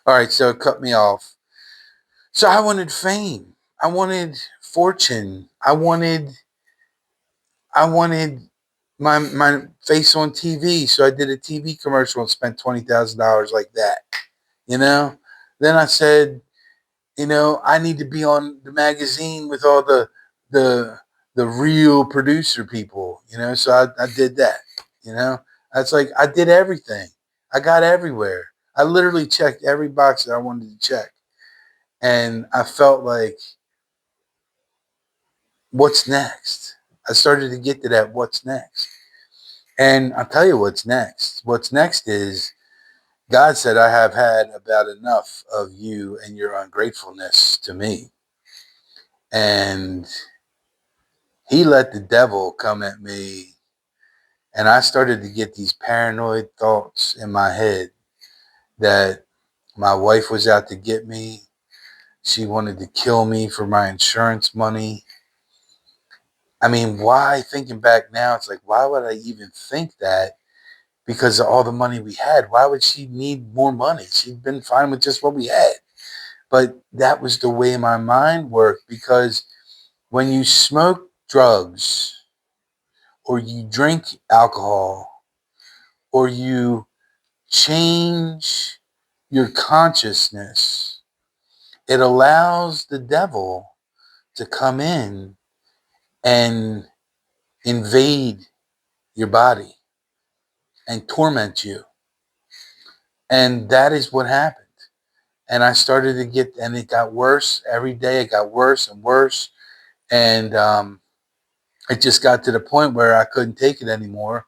All right, so it cut me off. So I wanted fame. I wanted fortune. I wanted my face on TV. So I did a TV commercial and spent $20,000 like that. You know. Then I said, I need to be on the magazine with all the the real producer people. So I did that. You know, that's like I did everything. I got everywhere. I literally checked every box that I wanted to check, and I felt like, what's next? I started to get to that. What's next? And I'll tell you what's next. What's next is God said, I have had about enough of you and your ungratefulness to me. And he let the devil come at me, and I started to get these paranoid thoughts in my head that my wife was out to get me. She wanted to kill me for my insurance money. I mean, why? Thinking back now, it's like, why would I even think that? Because of all the money we had. Why would she need more money? She'd been fine with just what we had. But that was the way my mind worked, because when you smoke drugs or you drink alcohol or you change your consciousness, it allows the devil to come in and invade your body and torment you. And that is what happened. And I started to get, and it got worse every day. It got worse and worse. And it just got to the point where I couldn't take it anymore.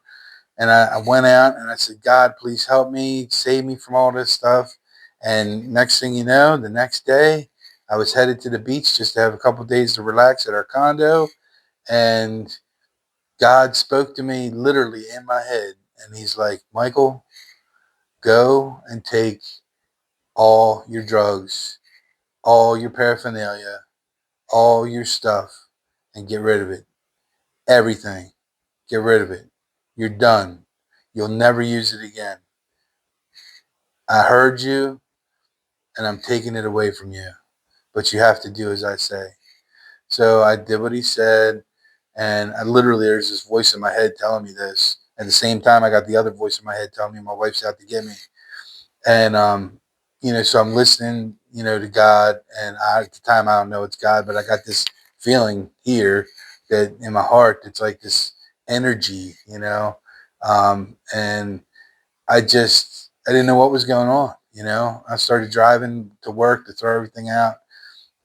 And I went out and I said, God, please help me, save me from all this stuff. And next thing you know, the next day, I was headed to the beach just to have a couple of days to relax at our condo. And God spoke to me literally in my head. And he's like, Michael, go and take all your drugs, all your paraphernalia, all your stuff, and get rid of it. Everything. Get rid of it. You're done. You'll never use it again. I heard you, and I'm taking it away from you. But you have to do as I say. So I did what he said, and I literally, there's this voice in my head telling me this. At the same time, I got the other voice in my head telling me my wife's out to get me. And so I'm listening, to God. And at the time, I don't know it's God, but I got this feeling here that in my heart, it's like this energy, and I didn't know what was going on. I started driving to work to throw everything out.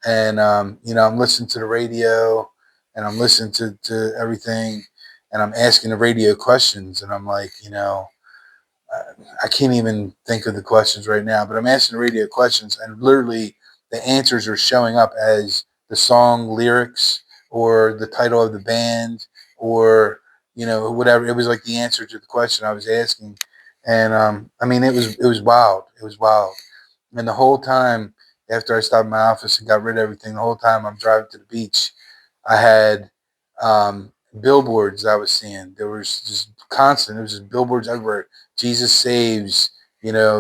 And, I'm listening to the radio, and I'm listening to everything, and I'm asking the radio questions. And I'm like, I can't even think of the questions right now, but I'm asking the radio questions, and literally the answers are showing up as the song lyrics or the title of the band, or whatever. It was like the answer to the question I was asking. And I mean, it was wild. It was wild. And the whole time after I stopped in my office and got rid of everything, the whole time I'm driving to the beach, I had billboards I was seeing. There was just constant. There was just billboards everywhere. Jesus saves.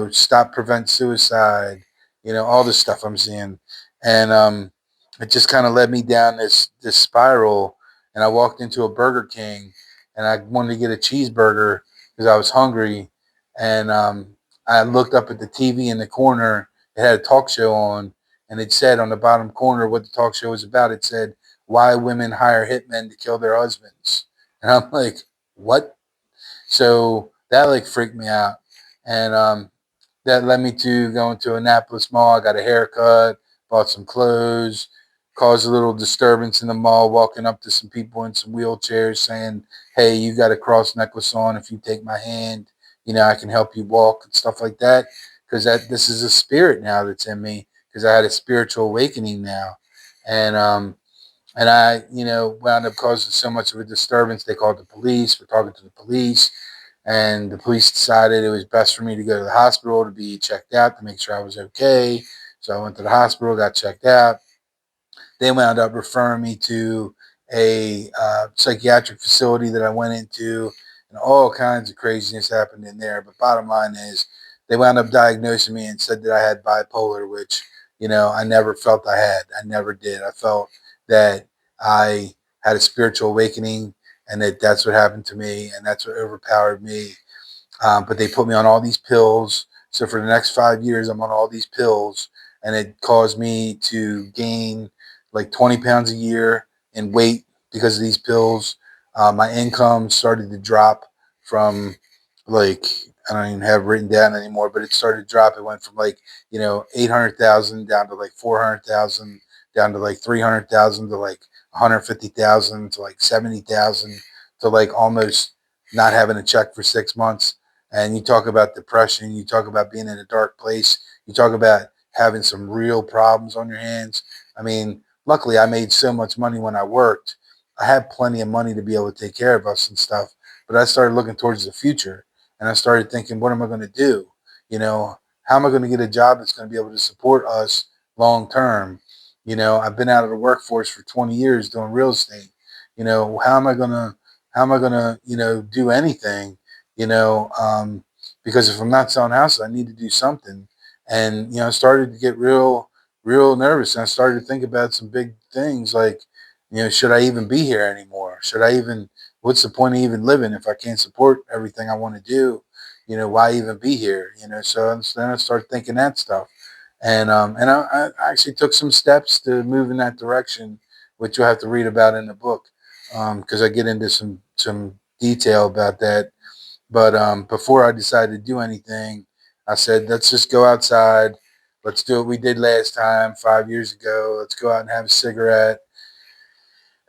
Stop, prevent suicide. All this stuff I'm seeing, and it just kind of led me down this spiral. And I walked into a Burger King, and I wanted to get a cheeseburger because I was hungry. And I looked up at the TV in the corner. It had a talk show on, and it said on the bottom corner what the talk show was about. It said, why women hire hitmen to kill their husbands. And I'm like, what? So that like freaked me out. And that led me to going to Annapolis Mall. I got a haircut, bought some clothes, caused a little disturbance in the mall, walking up to some people in some wheelchairs saying, hey, you got a cross necklace on. If you take my hand, I can help you walk and stuff like that. Because this is a spirit now that's in me, because I had a spiritual awakening now. And I, wound up causing so much of a disturbance. They called the police. We're talking to the police, and the police decided it was best for me to go to the hospital to be checked out to make sure I was okay. So I went to the hospital, got checked out. They wound up referring me to a psychiatric facility that I went into, and all kinds of craziness happened in there. But bottom line is, they wound up diagnosing me and said that I had bipolar, which, I never felt I had. I never did. I felt that I had a spiritual awakening and that's what happened to me and that's what overpowered me. But they put me on all these pills. So for the next 5 years, I'm on all these pills, and it caused me to gain like 20 pounds a year in weight because of these pills. My income started to drop from like, I don't even have it written down anymore, but it started to drop. It went from like, 800,000 down to like 400,000, down to like 300,000 to like 150,000 to like 70,000 to like almost not having a check for 6 months. And you talk about depression, you talk about being in a dark place, you talk about having some real problems on your hands. I mean, luckily I made so much money when I worked. I had plenty of money to be able to take care of us and stuff. But I started looking towards the future and I started thinking, what am I going to do? How am I going to get a job that's going to be able to support us long term? I've been out of the workforce for 20 years doing real estate. How am I going to, do anything? you know, um, because if I'm not selling houses, I need to do something. And, I started to get real nervous. And I started to think about some big things like, should I even be here anymore? What's the point of even living if I can't support everything I want to do? Why even be here? So then I started thinking that stuff. And I actually took some steps to move in that direction, which you'll have to read about in the book, because I get into some detail about that. But before I decided to do anything, I said, let's just go outside. Let's do what we did last time 5 years ago. Let's go out and have a cigarette.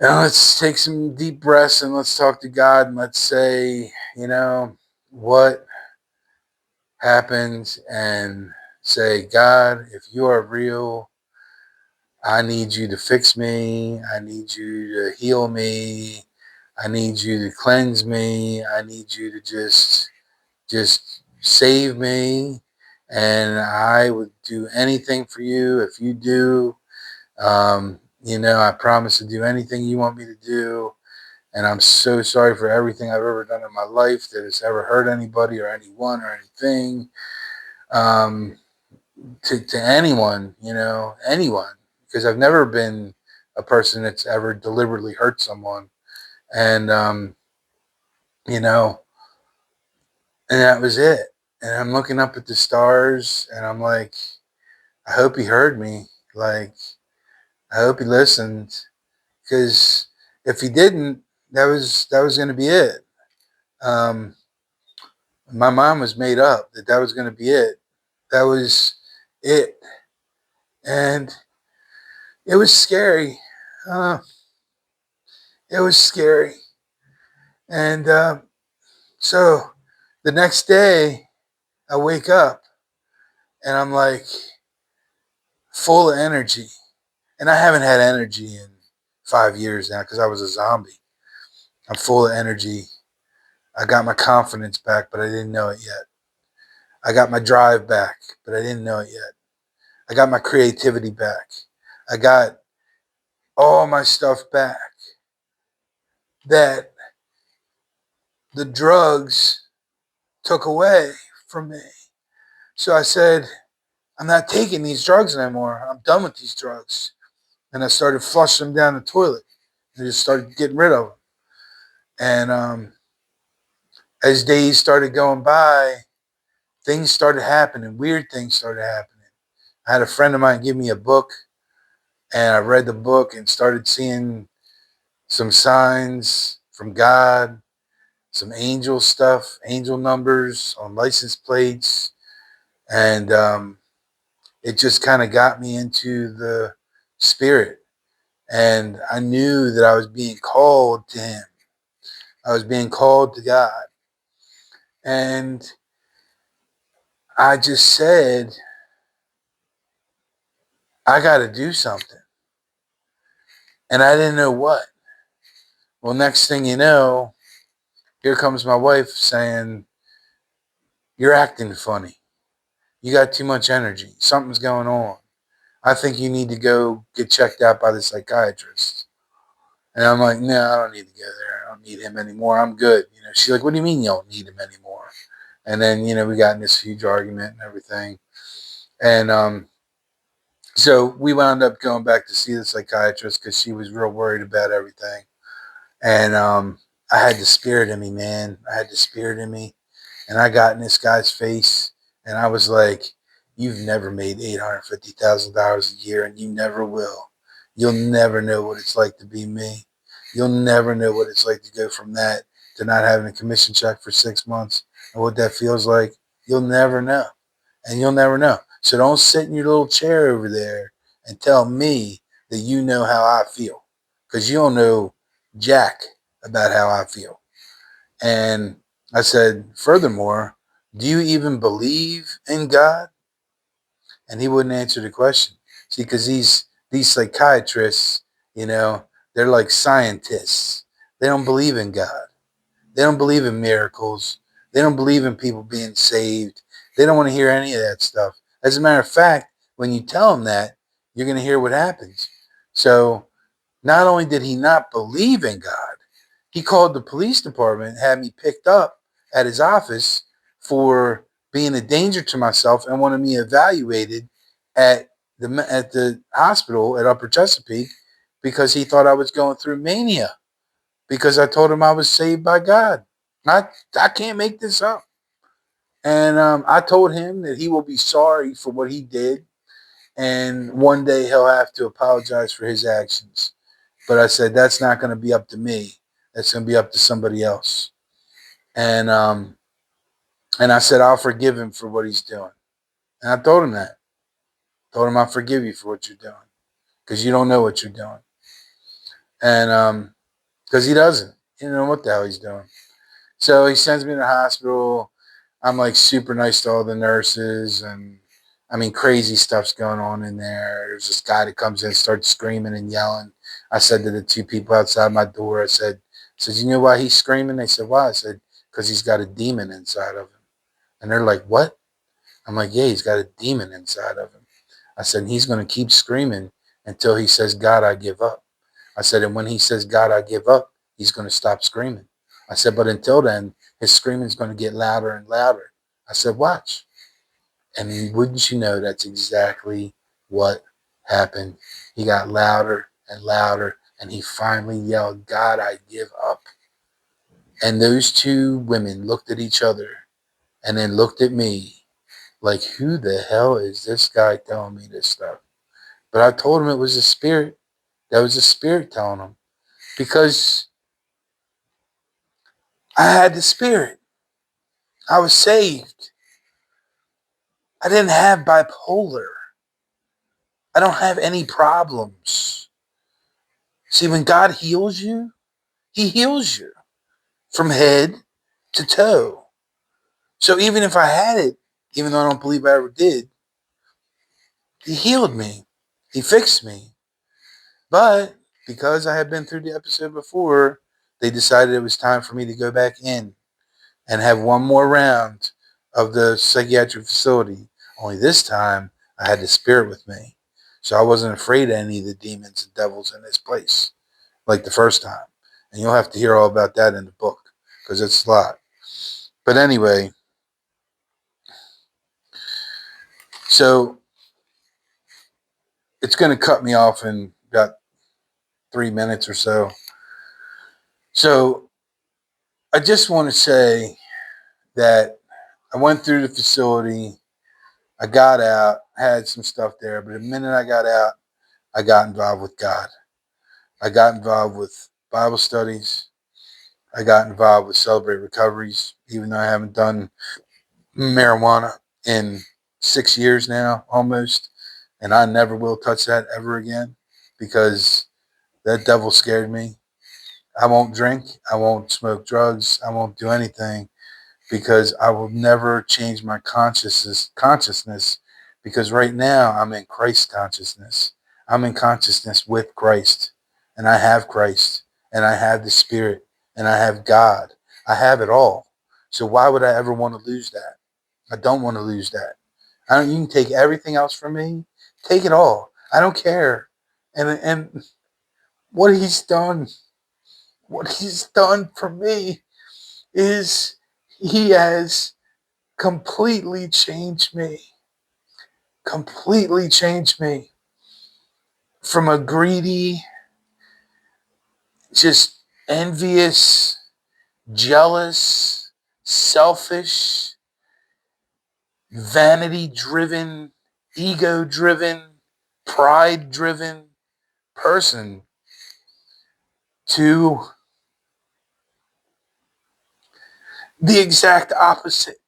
And let's take some deep breaths and let's talk to God and let's say, what happened and say, God, if you are real, I need you to fix me. I need you to heal me. I need you to cleanse me. I need you to just save me, and I would do anything for you if you do. I promise to do anything you want me to do. And I'm so sorry for everything I've ever done in my life that has ever hurt anybody or anyone or anything. Um, to anyone, anyone, because I've never been a person that's ever deliberately hurt someone. And, you know, and that was it. And I'm looking up at the stars and I'm like, I hope he heard me. Like, I hope he listened. Because if he didn't, that was going to be it. Um, my mind was made up that was going to be it. That was it. And it was scary. Uh, it was scary. And so the next day, I wake up and I'm like full of energy. And I haven't had energy in 5 years now because I was a zombie. I'm full of energy. I got my confidence back, but I didn't know it yet. I got my drive back, but I didn't know it yet. I got my creativity back. I got all my stuff back that the drugs took away from me. So I said, I'm not taking these drugs anymore. I'm done with these drugs. And I started flushing them down the toilet and just started getting rid of them. And as days started going by, things started happening. Weird things started happening. I had a friend of mine give me a book, and I read the book and started seeing some signs from God, some angel stuff, angel numbers on license plates. And it just kind of got me into the spirit. And I knew that I was being called to Him. I was being called to God. And I just said, I got to do something. And I didn't know what. Well, next thing you know, here comes my wife saying, you're acting funny. You got too much energy. Something's going on. I think you need to go get checked out by the psychiatrist. And I'm like, no, I don't need to go there. I don't need him anymore. I'm good. She's like, what do you mean you don't need him anymore? And then, we got in this huge argument and everything. And so we wound up going back to see the psychiatrist because she was real worried about everything. And I had the spirit in me, man. I had the spirit in me. And I got in this guy's face and I was like, you've never made $850,000 a year and you never will. You'll never know what it's like to be me. You'll never know what it's like to go from that to not having a commission check for 6 months and what that feels like. You'll never know. And you'll never know. So don't sit in your little chair over there and tell me that you know how I feel because you don't know jack about how I feel. And I said, furthermore, do you even believe in God? And he wouldn't answer the question. See, because these psychiatrists, they're like scientists. They don't believe in God. They don't believe in miracles. They don't believe in people being saved. They don't want to hear any of that stuff. As a matter of fact, when you tell them that, you're going to hear what happens. So not only did he not believe in God, he called the police department, had me picked up at his office for being a danger to myself and wanted me evaluated at the hospital at Upper Chesapeake because he thought I was going through mania because I told him I was saved by God. I can't make this up. And I told him that he will be sorry for what he did and one day he'll have to apologize for his actions. But I said, that's not going to be up to me. That's going to be up to somebody else. And I said, I'll forgive him for what he's doing. And I told him that. Told him, I forgive you for what you're doing because you don't know what you're doing. And because he doesn't. He don't know what the hell he's doing. So he sends me to the hospital. I'm like super nice to all the nurses. And I mean, crazy stuff's going on in there. There's this guy that comes in and starts screaming and yelling. I said to the two people outside my door, I said, you know why he's screaming? They said, why? I said, because he's got a demon inside of him. And they're like, what? I'm like, yeah, he's got a demon inside of him. I said, he's going to keep screaming until he says, God, I give up. I said, and when he says, God, I give up, he's going to stop screaming. I said, but until then, his screaming is going to get louder and louder. I said, watch. And wouldn't you know, that's exactly what happened. He got louder and louder, and he finally yelled, God, I give up. And those two women looked at each other and then looked at me like, who the hell is this guy telling me this stuff? But I told him it was a spirit. That was a spirit telling him. Because I had the spirit. I was saved. I didn't have bipolar. I don't have any problems. See, when God heals you, he heals you from head to toe. So even if I had it, even though I don't believe I ever did, he healed me. He fixed me. But because I had been through the episode before, they decided it was time for me to go back in and have one more round of the psychiatric facility. Only this time, I had the spirit with me. So I wasn't afraid of any of the demons and devils in this place like the first time. And you'll have to hear all about that in the book because it's a lot. But anyway, so it's going to cut me off in about 3 minutes or so. So I just want to say that I went through the facility. I got out, had some stuff there. But the minute I got out, I got involved with God. I got involved with Bible studies. I got involved with Celebrate Recoveries, even though I haven't done marijuana in 6 years now, almost. And I never will touch that ever again because that devil scared me. I won't drink. I won't smoke drugs. I won't do anything because I will never change my consciousness because right now I'm in Christ consciousness. I'm in consciousness with Christ and I have Christ and I have the Spirit and I have God. I have it all. So why would I ever want to lose that? I don't want to lose that. You can take everything else from me. Take it all. I don't care. And what he's done, what he's done for me is he has completely changed me. Completely changed me from a greedy, just envious, jealous, selfish, vanity driven, ego driven, pride driven person to the exact opposite.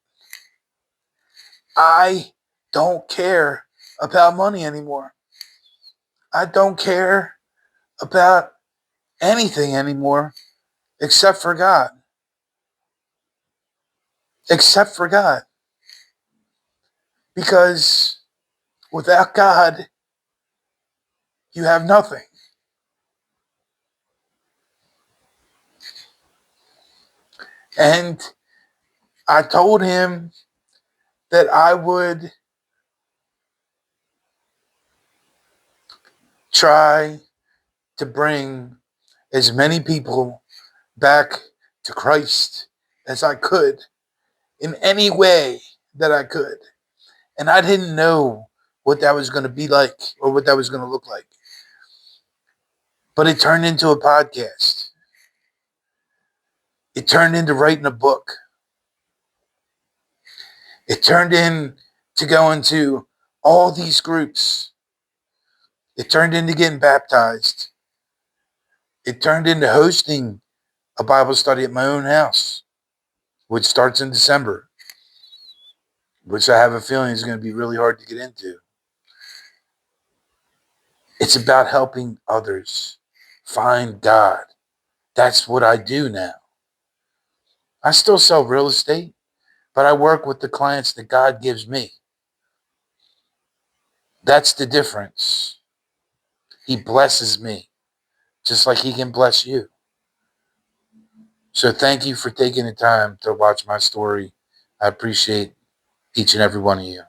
I don't care about money anymore. I don't care about anything anymore except for God. Except for God. Because without God, you have nothing. And I told him that I would try to bring as many people back to Christ as I could in any way that I could. And I didn't know what that was going to be like or what that was going to look like. But it turned into a podcast. It turned into writing a book. It turned into going to all these groups. It turned into getting baptized. It turned into hosting a Bible study at my own house, which starts in December, which I have a feeling is going to be really hard to get into. It's about helping others find God. That's what I do now. I still sell real estate, but I work with the clients that God gives me. That's the difference. He blesses me just like he can bless you. So thank you for taking the time to watch my story. I appreciate each and every one of you.